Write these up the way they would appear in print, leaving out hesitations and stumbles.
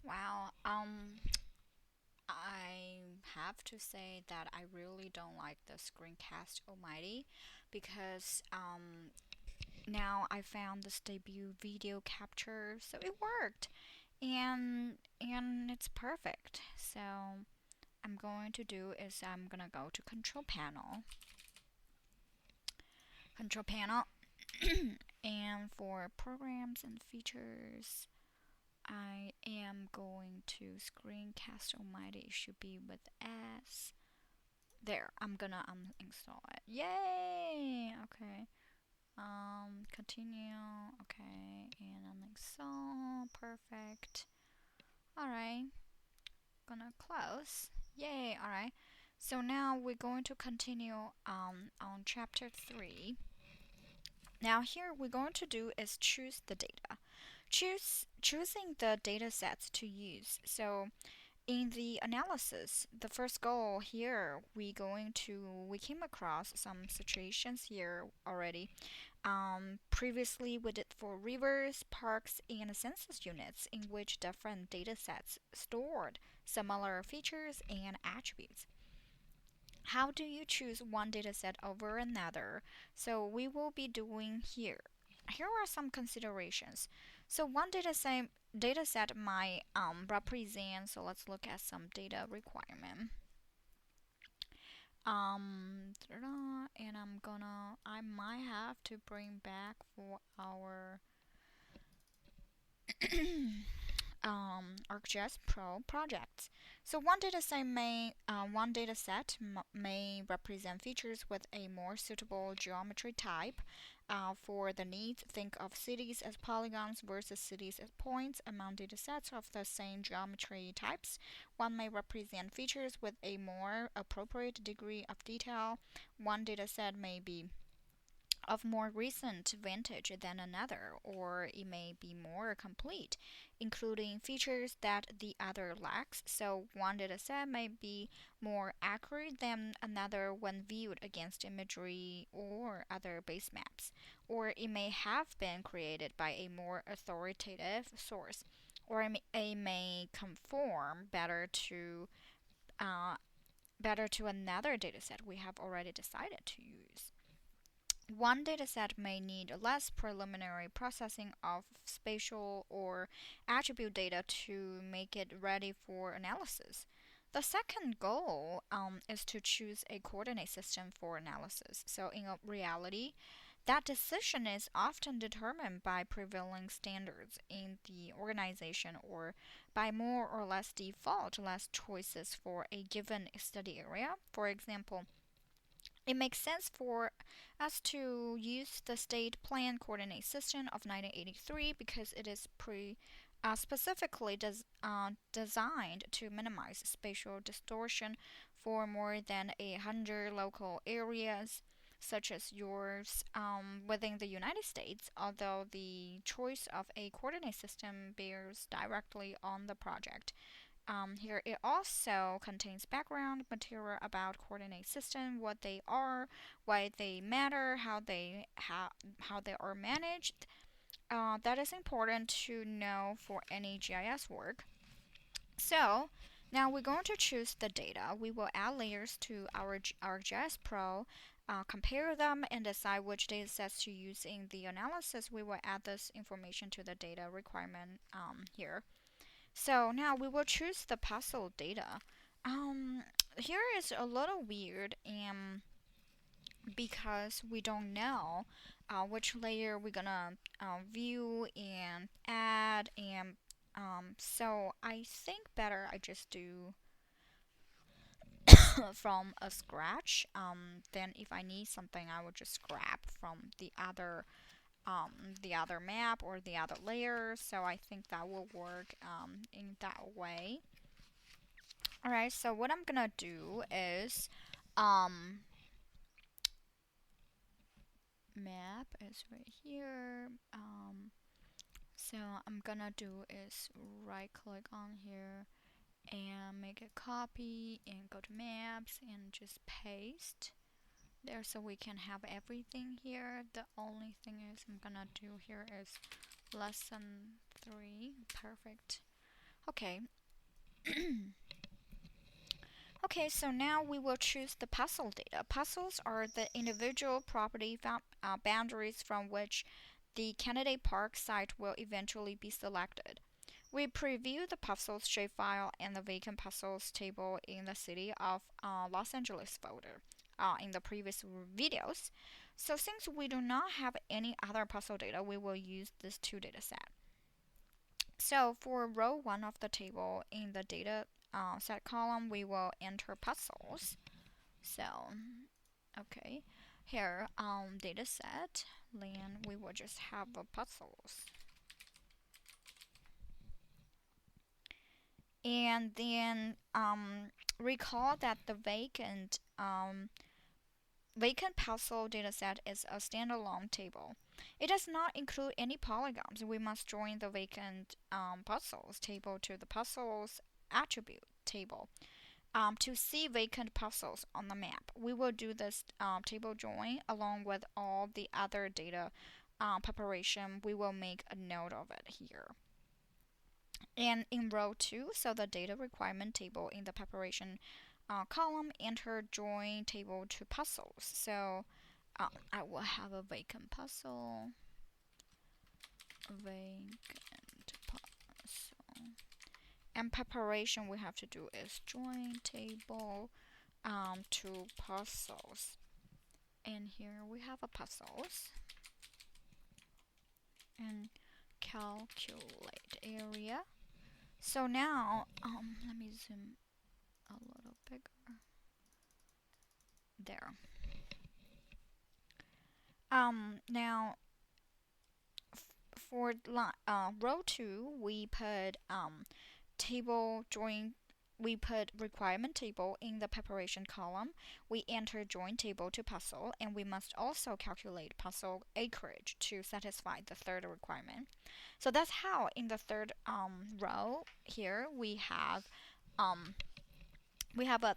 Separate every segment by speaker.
Speaker 1: Wow. I have to say that I really don't like the screencast Almighty because now I found this debut video capture, so it worked, and it's perfect. So I'm going to do is I'm gonna go to control panel, and for programs and features, I am going to screencast Almighty. It should be with S. There, I'm gonna uninstall it. Yay! Okay. Continue. Okay, and uninstall. Perfect. Alright, gonna close. Yay! Alright. So now we're going to continue on chapter 3. Now here we're going to do is choose the data. Choosing the data sets to use. So in the analysis, the first goal here, we came across some situations here already. Previously, we did for rivers, parks, and census units, in which different data sets stored similar features and attributes. How do you choose one dataset over another? So we will be doing here. Here are some considerations. So one dataset might represent. So let's look at some data requirement. And I might have to bring back for our ArcGIS Pro projects. So one data set may represent features with a more suitable geometry type. For the needs, think of cities as polygons versus cities as points. Among data sets of the same geometry types, one may represent features with a more appropriate degree of detail. One data set may be of more recent vintage than another, or it may be more complete, including features that the other lacks. So, one dataset may be more accurate than another when viewed against imagery or other base maps, or it may have been created by a more authoritative source, or it may conform uh, better to another dataset we have already decided to use. One dataset may need less preliminary processing of spatial or attribute data to make it ready for analysis. The second goal is to choose a coordinate system for analysis. So, in reality, that decision is often determined by prevailing standards in the organization or by more or less default less choices for a given study area. For example, it makes sense for us to use the State Plan Coordinate System of 1983 because it is specifically designed to minimize spatial distortion for more than 100 local areas, such as yours within the United States, although the choice of a coordinate system bears directly on the project. Here it also contains background material about coordinate system, what they are, why they matter, how they are managed. That is important to know for any GIS work. So now we're going to choose the data. We will add layers to our ArcGIS Pro, compare them, and decide which data sets to use in the analysis. We will add this information to the data requirement here. So now we will choose the puzzle data. Um, Here is a little weird, because we don't know which layer we're gonna view and add, and so I think better I just do from a scratch. Then if I need something, I would just grab from the other map or the other layer. So I think that will work in that way. Alright, so what I'm gonna do is map is right here. So I'm gonna do is right click on here and make a copy and go to maps and just paste there so we can have everything here. The only thing is I'm gonna do here is lesson 3. Perfect. Okay. Okay, so now we will choose the parcel data. Parcels are the individual property boundaries from which the candidate park site will eventually be selected. We preview the parcels shapefile and the vacant parcels table in the City of Los Angeles folder in the previous videos. So since we do not have any other parcel data, we will use this two data set. So for row 1 of the table in the data set column, we will enter parcels. So, okay, here data set, then we will just have a parcels. And then recall that the vacant parcel dataset is a standalone table. It does not include any polygons. We must join the vacant parcels table to the parcels attribute table. To see vacant parcels on the map, we will do this table join along with all the other data preparation. We will make a note of it here. And in row 2, so the data requirement table in the preparation column, enter join table to parcels. So I will have a vacant parcel. And preparation we have to do is join table to parcels. And here we have a parcels. And calculate area. So now, let me zoom a little bigger. There. Now, for row 2, we put table join. We put requirement table in the preparation column. We enter join table to parcel, and we must also calculate parcel acreage to satisfy the third requirement. So that's how in the third row here we have a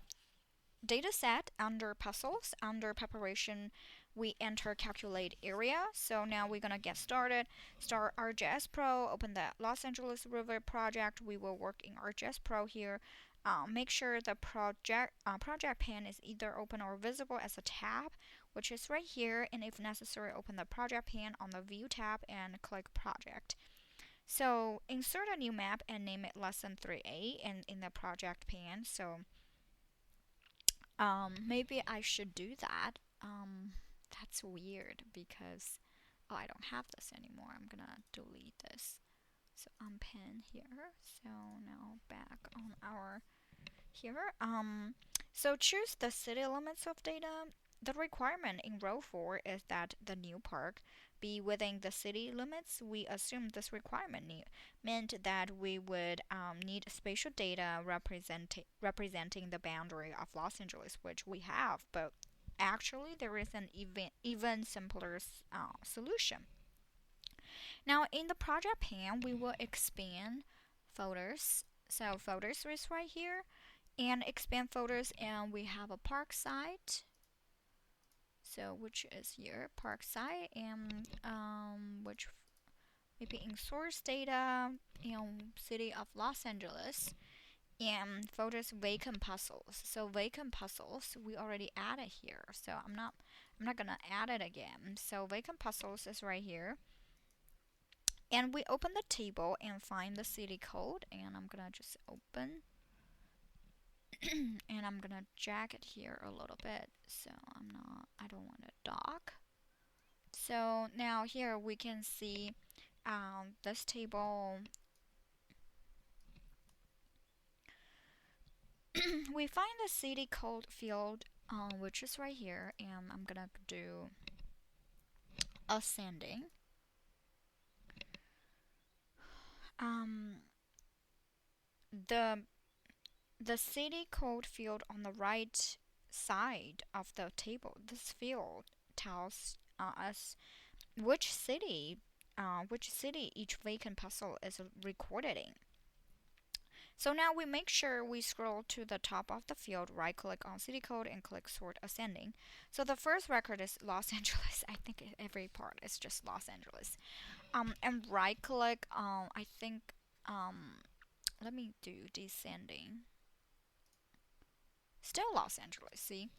Speaker 1: data set under parcels. Under preparation, we enter calculate area. So now we're gonna get started. Start ArcGIS Pro, open the Los Angeles River project. We will work in ArcGIS Pro here. Make sure the project pane is either open or visible as a tab, which is right here, and if necessary, open the project pane on the view tab and click project. So insert a new map and name it lesson 3A and in the project pane. So maybe I should do that. That's weird because I don't have this anymore. I'm gonna delete this. So unpin here. So now back on our here. So choose the city limits of data. The requirement in row 4 is that the new park be within the city limits. We assume this requirement meant that we would need spatial data representing the boundary of Los Angeles, which we have, but actually there is an even simpler solution. Now in the project pane, we will expand folders. So folders is right here, and expand folders, and we have a park site. So which is here, park site, and which maybe in source data, city of Los Angeles, and folders vacant parcels. So vacant parcels we already added here. So I'm not gonna add it again. So vacant parcels is right here. And we open the table and find the city code, and I'm gonna just open and I'm gonna drag it here a little bit, so I don't want to dock. So now here we can see this table. We find the city code field, which is right here, and I'm gonna do ascending. The city code field on the right side of the table, this field tells us which city each vacant parcel is recorded in. So now we make sure we scroll to the top of the field, right click on city code and click sort ascending. So the first record is Los Angeles. I think every part is just Los Angeles. And right click, I think let me do descending. Still Los Angeles, see?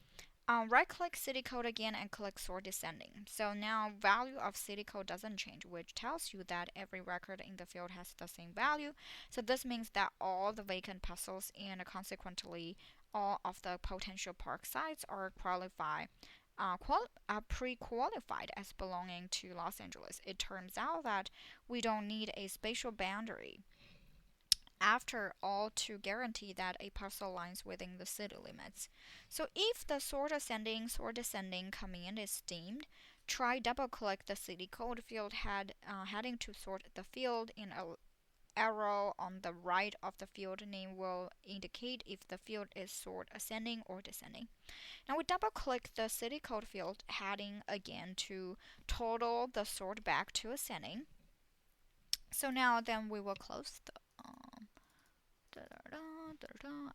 Speaker 1: Right click city code again and click sort descending. So now value of city code doesn't change, which tells you that every record in the field has the same value. So this means that all the vacant parcels and consequently all of the potential park sites are pre-qualified as belonging to Los Angeles. It turns out that we don't need a spatial boundary after all to guarantee that a parcel lies within the city limits. So if the sort ascending, sort descending command is deemed, try double click the city code field heading to sort the field, and an arrow on the right of the field name will indicate if the field is sort ascending or descending. Now we double click the city code field heading again to total the sort back to ascending. So now then we will close the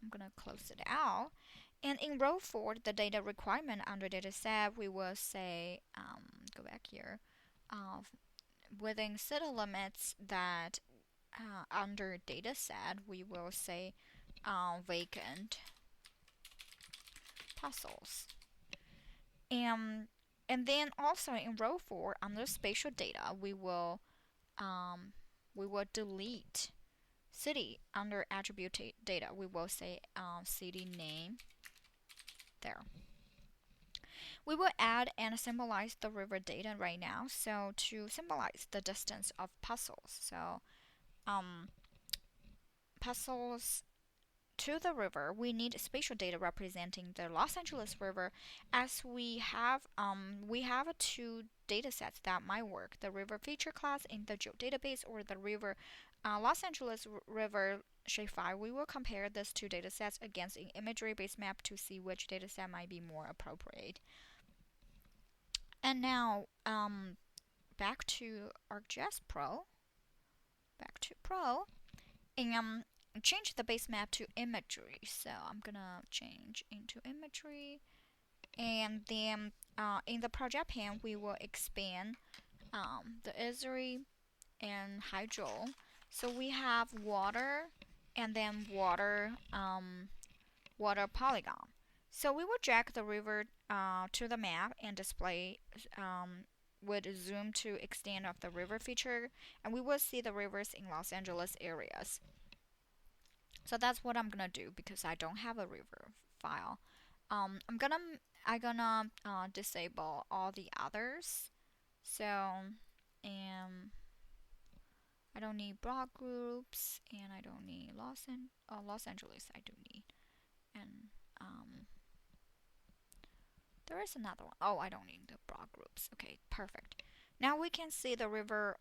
Speaker 1: I'm gonna close it out. And in row 4, the data requirement under dataset, we will say, go back here, within city limits that under dataset, we will say vacant parcels. And then also in row 4, under spatial data, we will delete city. Under attribute data, we will say city name there. We will add and symbolize the river data right now. So to symbolize the distance of parcels, so parcels to the river, we need spatial data representing the Los Angeles River, as we have 2 data sets that might work: the river feature class in the geodatabase or the river Los Angeles River shapefile. We will compare these 2 data sets against an imagery-based map to see which data set might be more appropriate. And now back to ArcGIS Pro. And change the base map to imagery. So I'm gonna change into imagery, and then in the project pane we will expand the Esri and hydro. So we have water and then water polygon. So we will drag the river to the map and display with zoom to extent of the river feature, and we will see the rivers in Los Angeles areas. So that's what I'm gonna do because I don't have a river file. I'm gonna disable all the others. So I don't need block groups, and I don't need Los Angeles. I do need, and there is another one. Oh, I don't need the block groups. Okay, perfect. Now we can see the river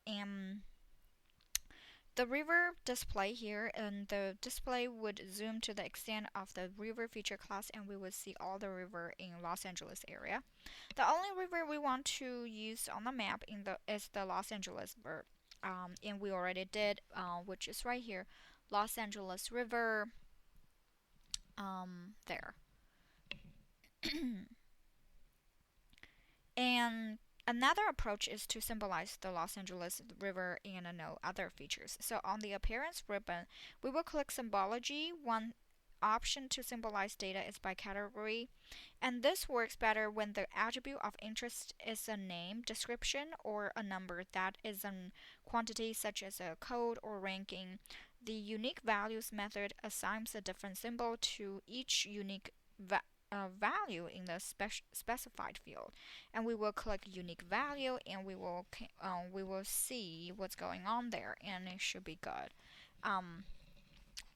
Speaker 1: display here, and the display would zoom to the extent of the river feature class, and we would see all the river in Los Angeles area. The only river we want to use on the map is the Los Angeles River, and we already did, which is right here, Los Angeles River. There. And another approach is to symbolize the Los Angeles River and no other features. So on the appearance ribbon, we will click symbology. One option to symbolize data is by category, and this works better when the attribute of interest is a name, description, or a number that is a quantity such as a code or ranking. The unique values method assigns a different symbol to each unique value in the specified field, and we will click unique value, and we will see what's going on there, and it should be good.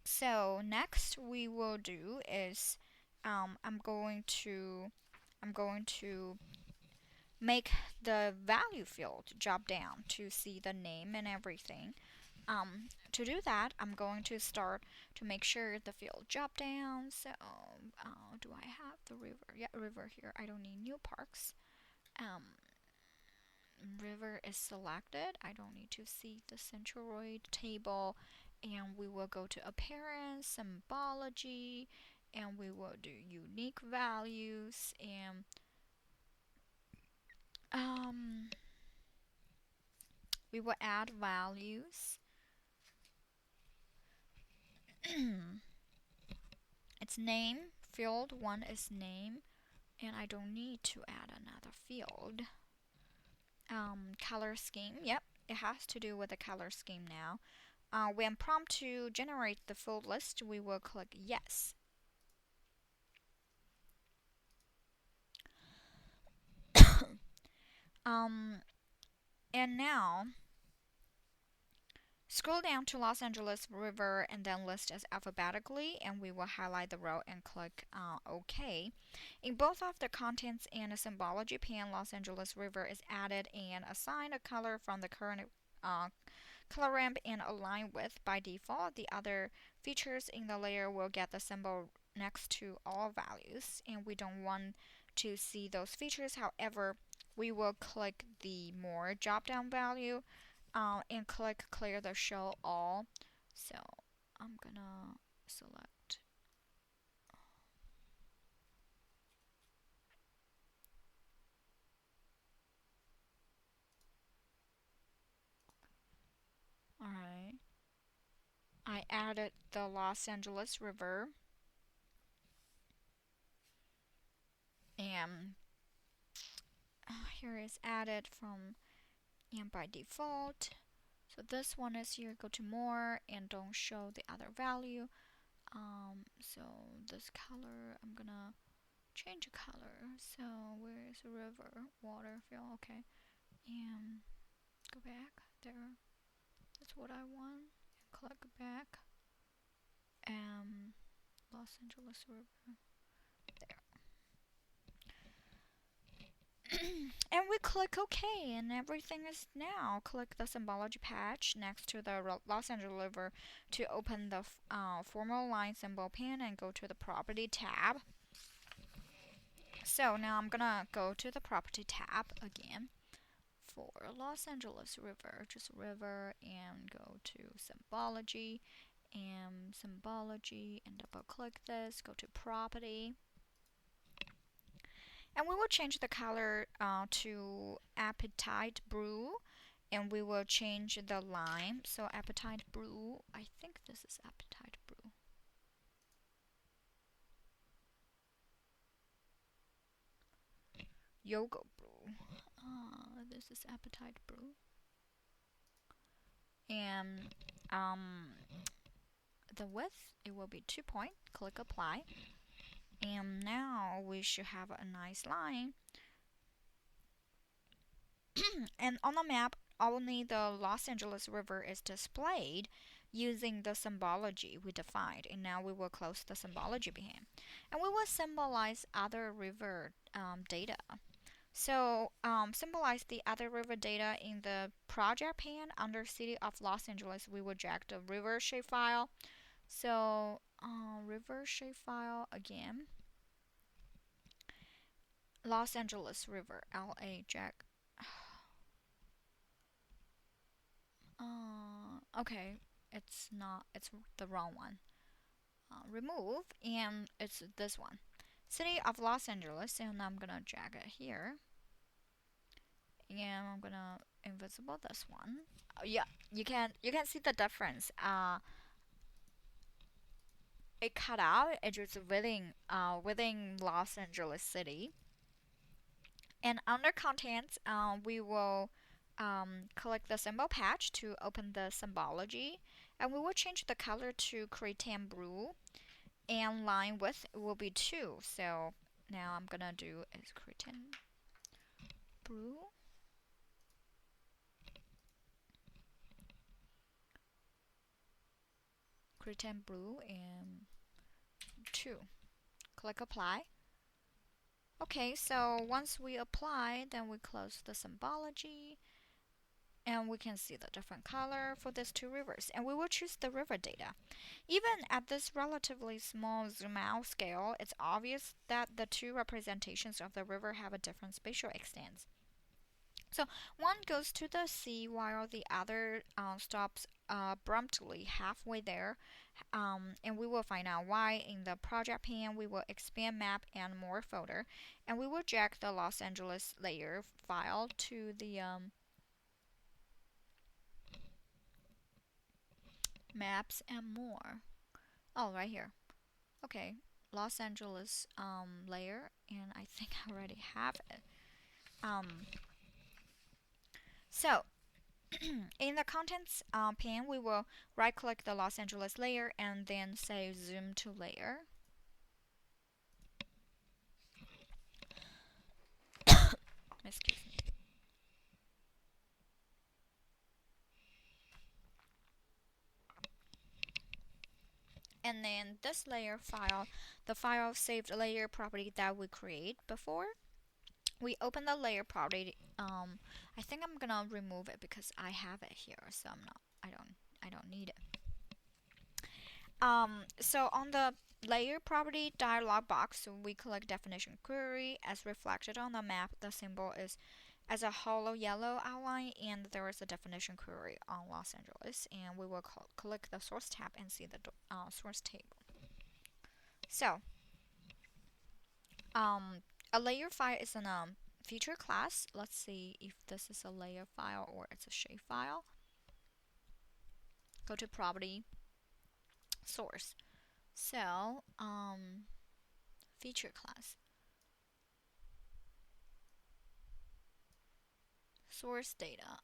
Speaker 1: So next we will do is I'm going to make the value field drop down to see the name and everything. To do that, I'm going to start to make sure the field drop down. So do I have the river? Yeah, river here. I don't need new parks. River is selected. I don't need to see the centroid table, and we will go to appearance, symbology, and we will do unique values, and we will add values. Its name, field 1 is name, and I don't need to add another field. Color scheme, yep, it has to do with the color scheme now. When prompt to generate the full list, we will click yes. And now scroll down to Los Angeles River and then list as alphabetically, and we will highlight the row and click OK. In both of the contents and the symbology pane, Los Angeles River is added and assigned a color from the current color ramp and align with. By default, the other features in the layer will get the symbol next to all values, and we don't want to see those features. However, we will click the more drop down value and click clear the show all. So I'm gonna select alright. I added the Los Angeles River, and here is added from and by default. So this one is here, go to more and don't show the other value. So this color, I'm gonna change the color. So where is river, water, field, okay. And go back there. That's what I want. And click back. Los Angeles River. There. And we click OK, and everything is now. Click the symbology patch next to the Los Angeles River to open the formal line symbol pane and go to the property tab. So now I'm gonna go to the property tab again for Los Angeles River, just river, and go to symbology and double click this, go to property. And we will change the color to appetite blue, and we will change the line. So appetite blue, I think this is appetite blue. Yoga blue. This is appetite blue. And the width, it will be 2 point. Click apply. And now we should have a nice line. And on the map, only the Los Angeles River is displayed using the symbology we defined. And now we will close the symbology pane. And we will symbolize other river data. So symbolize the other river data in the project pane under City of Los Angeles. We will drag the river shapefile. So river shapefile again. Los Angeles River, LA drag. Okay, it's not, it's the wrong one. Remove, and it's this one. City of Los Angeles, and I'm gonna drag it here. And I'm gonna invisible this one. Yeah, you can see the difference. It cut out. It is within Los Angeles City. And under contents, we will click the symbol patch to open the symbology, and we will change the color to cretan blue, and line width will be 2. So now I'm gonna do is cretan blue. Cretan blue and 2. Click apply. Okay, so once we apply, then we close the symbology, and we can see the different color for these two rivers, and we will choose the river data. Even at this relatively small zoom out scale, it's obvious that the two representations of the river have a different spatial extent. So one goes to the sea while the other stops abruptly halfway there, and we will find out why. In the project pane, we will expand map and more folder, and we will drag the Los Angeles layer file to the maps and more. Oh, right here. Okay, Los Angeles layer, and I think I already have it. So in the contents pane, we will right click the Los Angeles layer and then say zoom to layer. Excuse me. And then this layer file, the file saved layer property that we create before, we open the layer property. I think I'm gonna remove it because I have it here, so I don't need it. So on the layer property dialog box, we click definition query. As reflected on the map, the symbol is as a hollow yellow outline, and there is a definition query on Los Angeles, and we will click the source tab and see the source table. So a layer file is an feature class. Let's see if this is a layer file or it's a shape file. Go to property, source. So feature class, source data.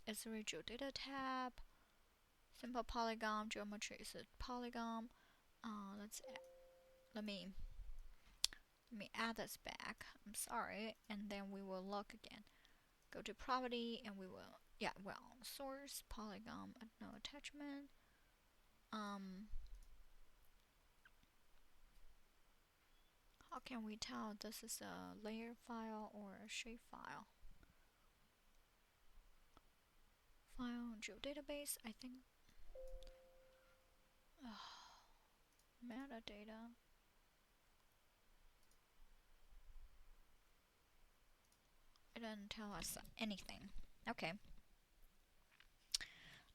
Speaker 1: It's a regional data tab. Simple polygon geometry is a polygon. Let me add this back. I'm sorry, and then we will look again. Go to property, and we will source polygon, no attachment. How can we tell this is a layer file or a shape file? File geodatabase, I think. Metadata. It doesn't tell us anything. Okay.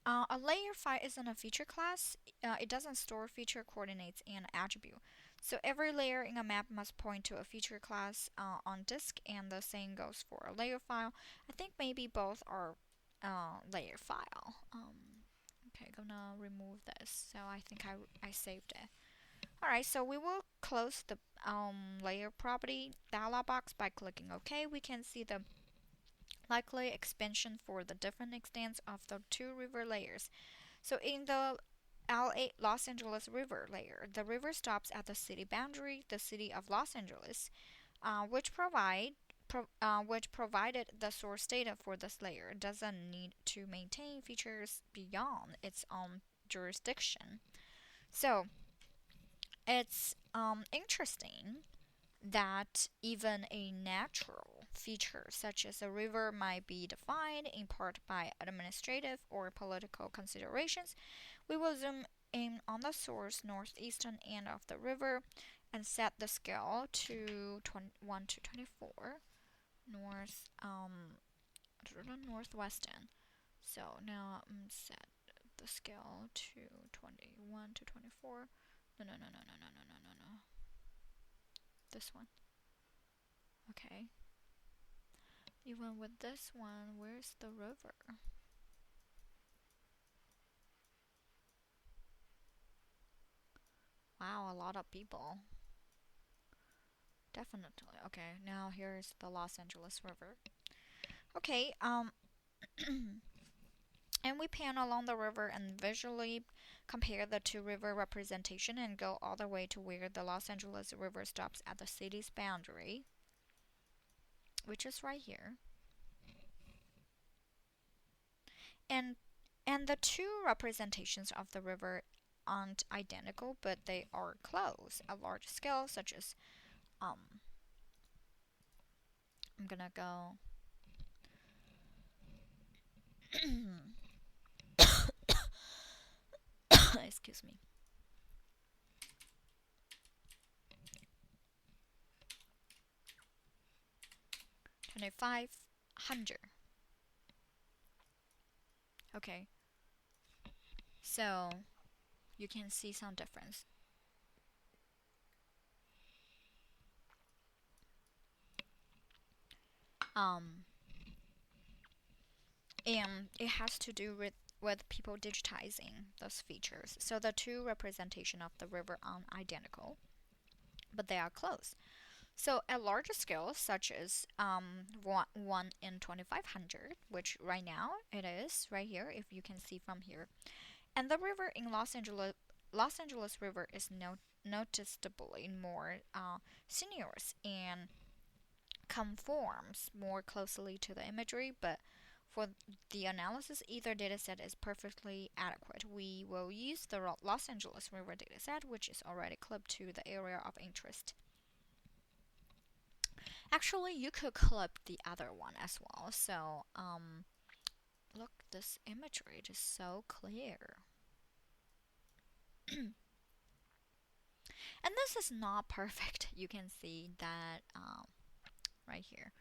Speaker 1: A layer file isn't a feature class. It doesn't store feature coordinates and attribute. So every layer in a map must point to a feature class on disk, and the same goes for a layer file. I think maybe both are layer file. Okay, gonna remove this. So I think I saved it. Alright, so we will close the layer property dialog box by clicking OK. We can see the likely expansion for the different extents of the two river layers. So in the Los Angeles River layer, the river stops at the city boundary, the city of Los Angeles, which provided the source data for this layer. It doesn't need to maintain features beyond its own jurisdiction. So it's interesting that even a natural feature such as a river might be defined in part by administrative or political considerations. We will zoom in on the source northeastern end of the river and set the scale to 1 to 24 northwestern. So now set the scale to 21 to 24. No. This one. Okay. Even with this one, where's the river? Wow, a lot of people. Definitely. Okay, now here's the Los Angeles River. Okay, and we pan along the river and visually compare the two river representation and go all the way to where the Los Angeles River stops at the city's boundary, which is right here. And the two representations of the river aren't identical, but they are close at large scale, such as I'm gonna go excuse me. 2500. Okay, so you can see some difference. And it has to do with people digitizing those features. So the two representation of the river aren't identical, but they are close. So at larger scales, such as 1 in 2500, which right now it is right here, if you can see from here, and the river in Los Angeles River is noticeably more sinuous and conforms more closely to the imagery, but for the analysis, either dataset is perfectly adequate. We will use the Los Angeles River dataset, which is already clipped to the area of interest. Actually, you could clip the other one as well. So, look, this imagery is so clear. And this is not perfect. You can see that right here.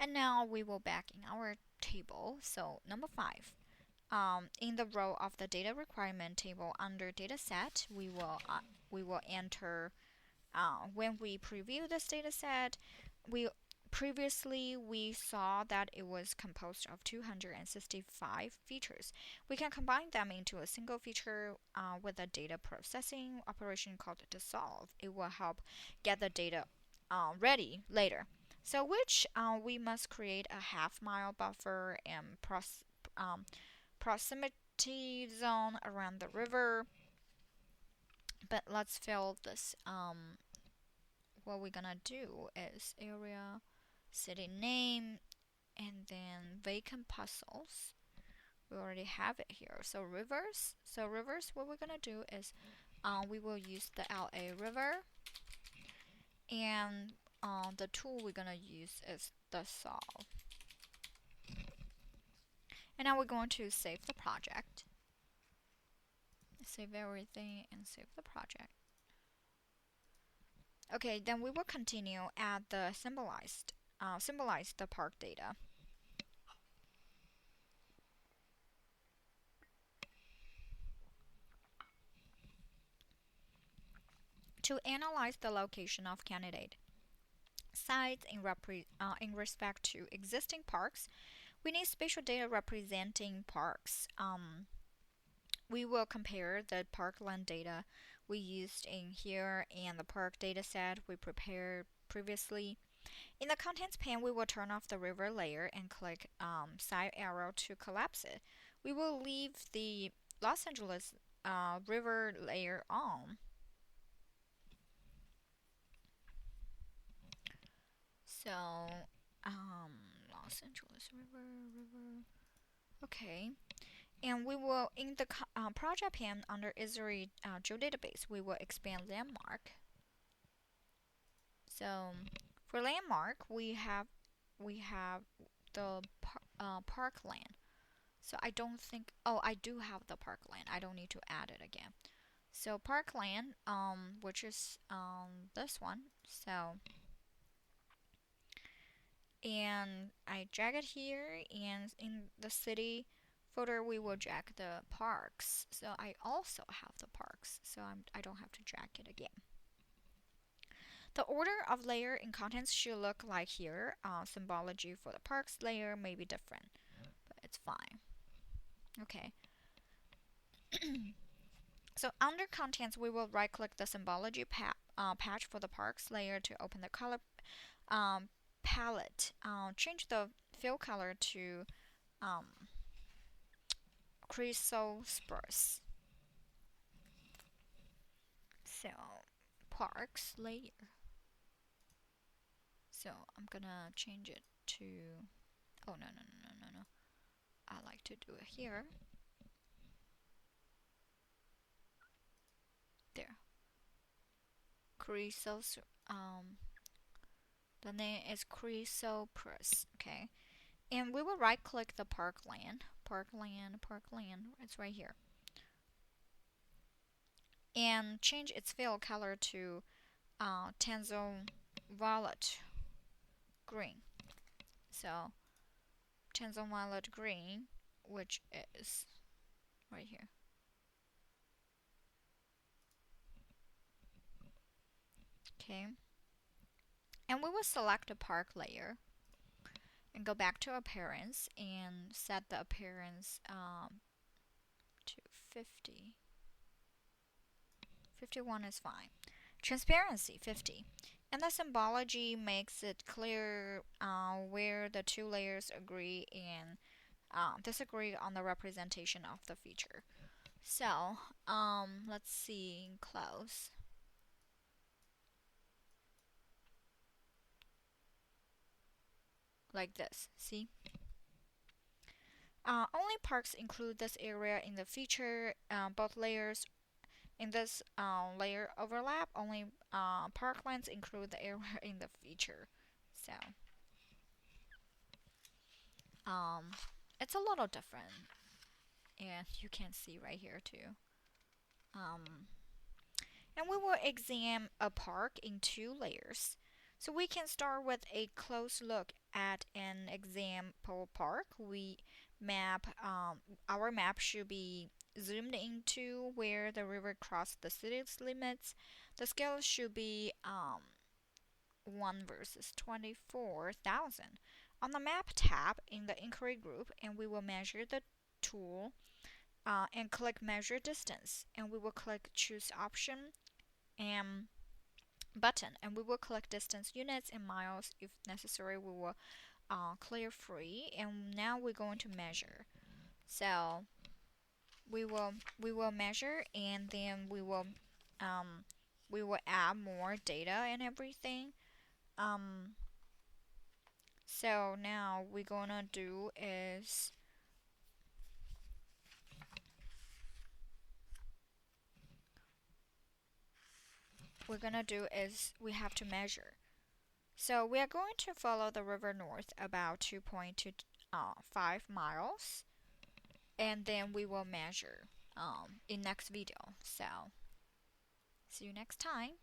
Speaker 1: And now we will back in our table. So number 5. In the row of the data requirement table under dataset, we will enter when we preview this dataset. Previously we saw that it was composed of 265 features. We can combine them into a single feature with a data processing operation called dissolve. It will help get the data ready later. So we must create a half-mile buffer and proximity zone around the river. But let's fill this. What we're gonna do is area, city name, and then vacant parcels. We already have it here. So rivers. What we're gonna do is we will use the LA River, and the tool we're gonna use is the solve. And now we're going to save the project. Save everything and save the project. Okay, then we will continue at the symbolize the park data. To analyze the location of candidate sites in respect to existing parks, we need spatial data representing parks. We will compare the parkland data we used in here and the park dataset we prepared previously. In the contents pane, we will turn off the river layer and click side arrow to collapse it. We will leave the Los Angeles river layer on. So, Los Angeles river. Okay. And we will, in the project pane under Esri geodatabase, we will expand landmark. So for landmark, we have the parkland. So I don't think. Oh, I do have the parkland. I don't need to add it again. So parkland, which is this one. So and I drag it here, and in the city folder we will drag the parks. So I also have the parks, so I don't have to drag it again. The order of layer in contents should look like here. Symbology for the parks layer may be different, but it's fine. Okay. So under contents, we will right click the symbology patch for the parks layer to open the color palette. Change the fill color to chrysoprase. So parks layer. So I'm gonna change it to. Oh no. I like to do it here. There. The name is chrysoprase. Okay. And we will right click the parkland. It's right here. And change its fill color to Tanzone Violet Green. So Tanzone Violet Green, which is right here. Okay. And we will select the park layer. And go back to appearance and set the appearance to 50. 51 is fine. Transparency 50. And the symbology makes it clear where the two layers agree and disagree on the representation of the feature. So let's see close. Like this, see? Only parks include this area in the feature. Both layers in this layer overlap. Only parklands include the area in the feature. So it's a little different, and you can see right here too. And we will examine a park in two layers. So we can start with a close look at an example park. Our map should be zoomed into where the river crosses the city's limits. The scale should be 1 versus 24,000. On the map tab in the inquiry group, and we will measure the tool and click measure distance, and we will click choose option and button, and we will click distance units and miles. If necessary, we will clear free, and now we're going to measure. So we will measure, and then we will add more data and everything. So now we're gonna do is we have to measure. So we are going to follow the river north about 2.25 miles, and then we will measure in next video. So see you next time.